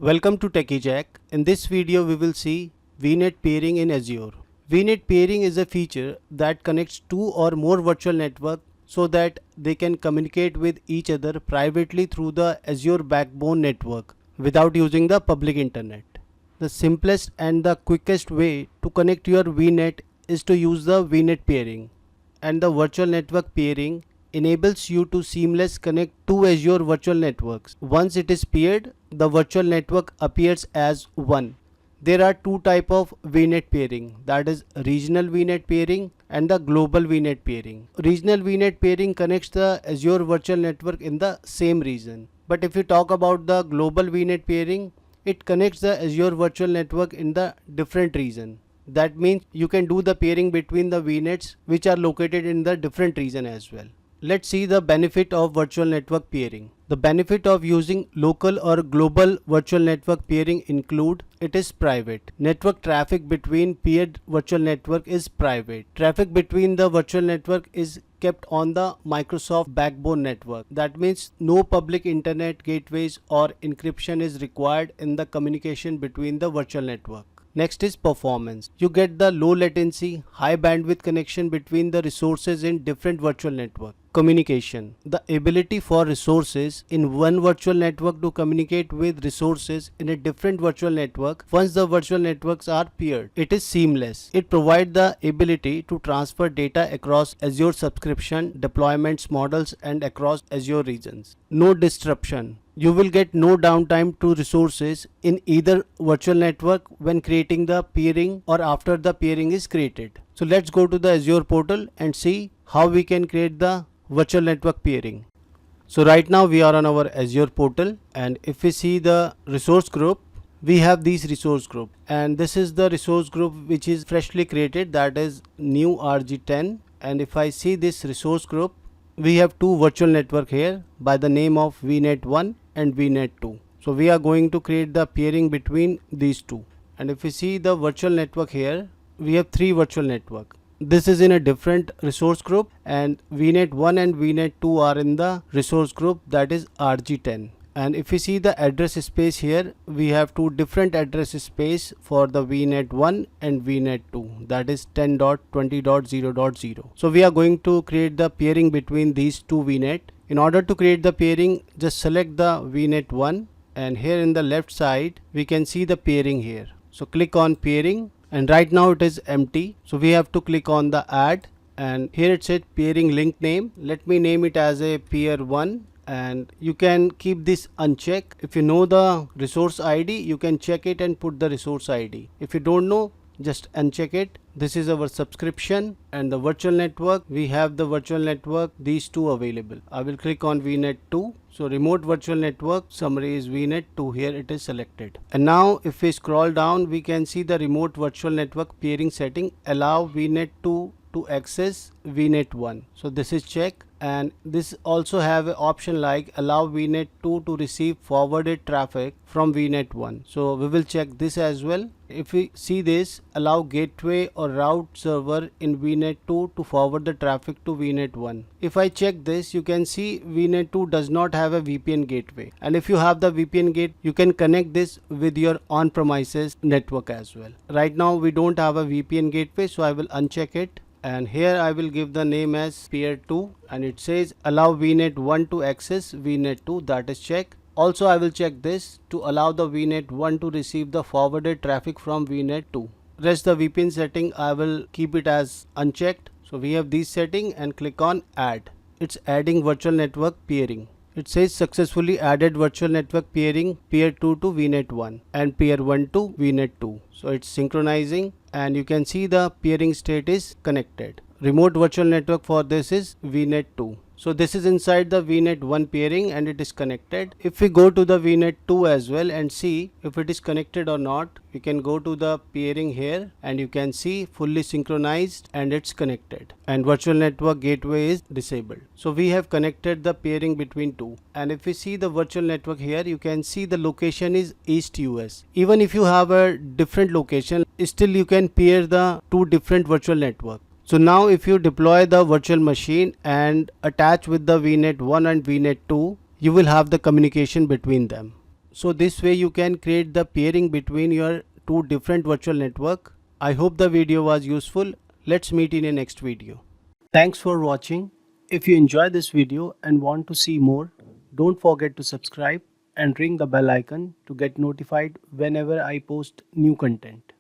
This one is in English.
Welcome to Techijack. In this video we will see VNet Peering in Azure. VNet Peering is a feature that connects two or more virtual networks so that they can communicate with each other privately through the Azure backbone network without using the public internet. The simplest and the quickest way to connect your VNet is to use the VNet Peering, and the virtual network peering enables you to seamlessly connect two Azure virtual networks. Once it is paired, the virtual network appears as one. There are two types of VNet peering, that is regional VNet peering and the global VNet peering. Regional VNet peering connects the Azure virtual network in the same region. But if you talk about the global VNet peering, it connects the Azure virtual network in the different region. That means you can do the peering between the VNets which are located in the different region as well. Let's see the benefit of virtual network peering. The benefit of using local or global virtual network peering include it is private. Network traffic between paired virtual network is private. Traffic between the virtual network is kept on the Microsoft backbone network. That means no public internet gateways or encryption is required in the communication between the virtual network. Next is performance. You get the low latency, high bandwidth connection between the resources in different virtual network. Communication. The ability for resources in one virtual network to communicate with resources in a different virtual network once the virtual networks are paired. It is seamless. It provides the ability to transfer data across Azure subscription, deployments models and across Azure regions. No disruption. You will get no downtime to resources in either virtual network when creating the peering or after the peering is created. So let's go to the Azure portal and see how we can create the virtual network peering. So right now we are on our Azure portal, and if we see the resource group, we have these resource group, and this is the resource group which is freshly created, that is new RG10. And if I see this resource group, we have two virtual network here by the name of VNet 1 and VNet 2. So we are going to create the peering between these two. And if we see the virtual network here, we have three virtual network. This is in a different resource group, and VNet 1 and VNet 2 are in the resource group, that is RG10. And if we see the address space here, we have two different address space for the VNet 1 and VNet 2, that is 10.20.0.0. So we are going to create the peering between these two VNet. In order to create the peering, just select the VNet 1, and here in the left side we can see the peering here. So click on peering, and right now it is empty, so we have to click on the add, and here it said peering link name. Let me name it as a peer 1, and you can keep this unchecked. If you know the resource ID, you can check it and put the resource ID. If you don't know, just uncheck it. This is our subscription, and the virtual network, we have the virtual network, these two available. I will click on VNet 2. So remote virtual network summary is VNet 2, here it is selected. And now if we scroll down, we can see the remote virtual network peering setting, allow VNet 2 to access VNet 1. So this is check, and this also have an option like allow VNet 2 to receive forwarded traffic from VNet 1. So we will check this as well. If we see this, allow gateway or route server in VNet 2 to forward the traffic to VNet 1. If I check this, you can see VNet 2 does not have a VPN gateway, and if you have the VPN gate, you can connect this with your on-premises network as well. Right now we don't have a VPN gateway, so I will uncheck it, and here I will give the name as peer 2, and it says allow VNet 1 to access VNet 2, that is check. Also I will check this to allow the VNet 1 to receive the forwarded traffic from VNet 2. Rest the VPN setting I will keep it as unchecked. So we have these setting, and click on add. It's adding virtual network peering. It says successfully added virtual network peering peer 2 to VNet 1 and peer 1 to VNet 2. So it's synchronizing, and you can see the peering state is connected. Remote virtual network for this is VNet 2. So this is inside the VNet 1 peering, and it is connected. If we go to the VNet 2 as well and see if it is connected or not, we can go to the peering here, and you can see fully synchronized and it's connected, and virtual network gateway is disabled. So we have connected the peering between two. And if we see the virtual network here, you can see the location is East US. Even if you have a different location, still you can pair the two different virtual networks. So now if you deploy the virtual machine and attach with the VNet 1 and VNet 2, you will have the communication between them. So this way you can create the peering between your two different virtual network. I hope the video was useful. Let's meet in a next video. Thanks for watching. If you enjoyed this video and want to see more, don't forget to subscribe and ring the bell icon to get notified whenever I post new content.